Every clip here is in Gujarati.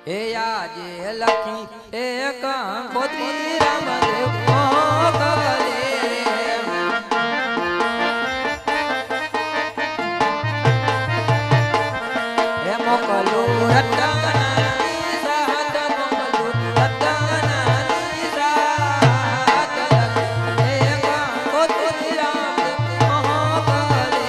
હે આજે લખી એ કંકોત્રી રામદેવ મોકલે હે મોકલું રતનાની સાત મોકલું રતનાની સાત હે કંકોત્રી રામદેવ મોકલે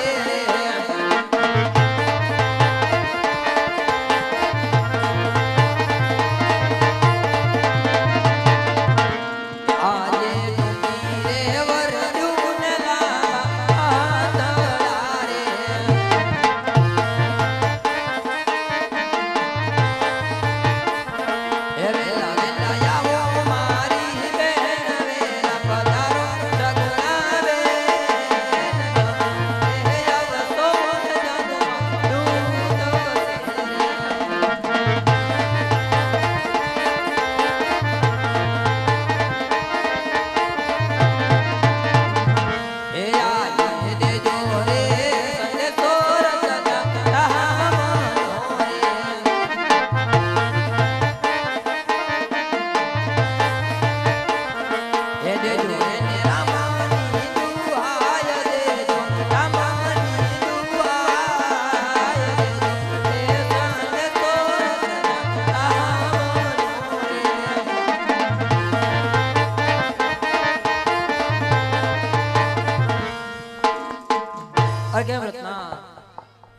કેમ રત્ના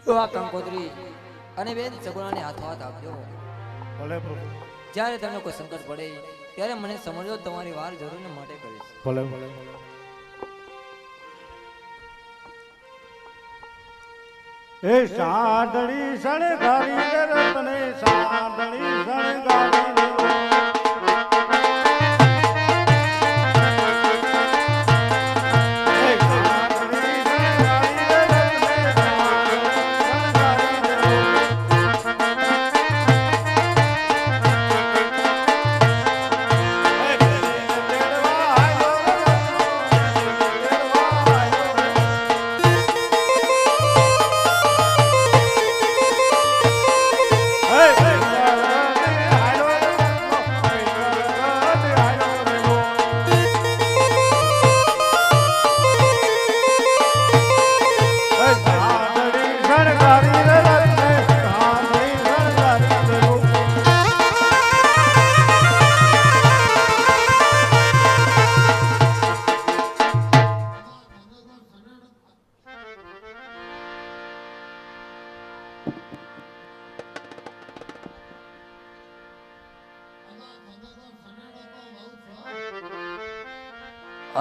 જો આ કંકોત્રી અને બેન સગુણાને હાથો હાથ આપજો. ભલે પ્રભુ. જ્યારે તમને કોઈ સંકટ પડે ત્યારે મને સમજો તમારી વાર જરૂરને માટે કરીશ. ભલે ભલે. એ સાંડળી શણગારી રતને સાંડળી શણગારી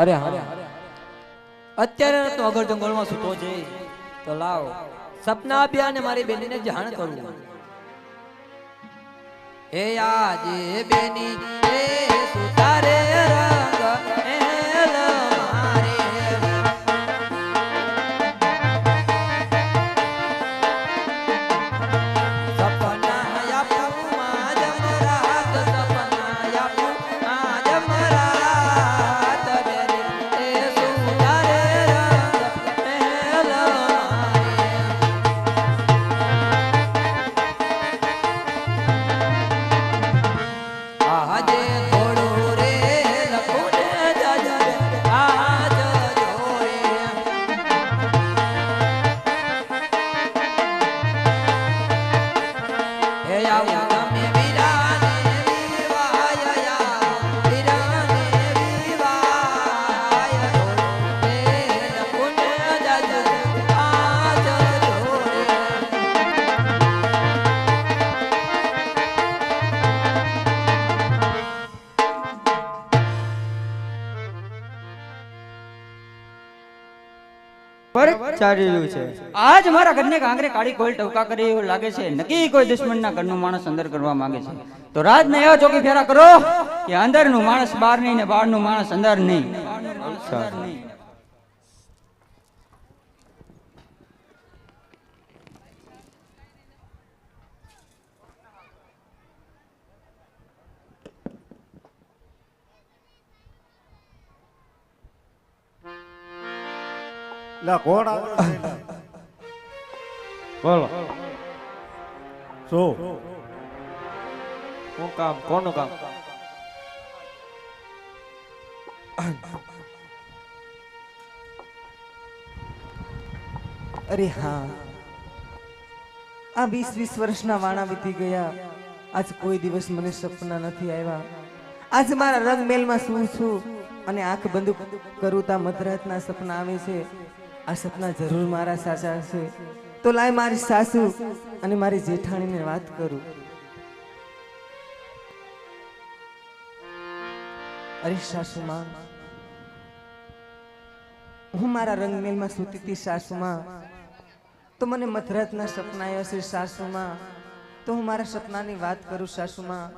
અરે હા અત્યારે તો અગર જંગલમાં સૂતો છે તો લાવ સપના આપ્યા અને મારી બેનીને જાણ કરું. હે આજે બેની હે સુતારે રંગ એલ મારે સપના આપું માં જમરાત સપના આપું માં જમરાત ચાલી રહ્યું છે. આજ મારા ઘરને કાંગરે કાળી કોઈ ટવકા કરી એવું લાગે છે. નક્કી કોઈ દુશ્મનના ઘરનું માણસ અંદર કરવા માંગે છે. તો રાજને એવા ચોકી ફેરા કરો કે અંદરનું માણસ બહાર નહીં ને બહારનું માણસ અંદર નહીં. લા કોણ આવે બોલો. શું હું કામ કોનું કામ? અરે હા, આ 20 વર્ષના વાણા વીતી ગયા. આજ કોઈ દિવસ મને સપના નથી આવ્યા. આજ મારા રંગમેલમાં શું છું અને આંખ બંધ કરું તા મધરાતના સપના આવે છે. આ સપના જરૂર મારા સાચા હશે. તો લાય મારી સાસુ અને મારી જેઠાણીને વાત કરું. અરે સાસુમાં, હું મારા રંગમેલમાં સૂતી હતી સાસુમાં, તો મને મધરાતના સપના આવ્યા છે સાસુમાં. તો હું મારા સપનાની વાત કરું સાસુમાં.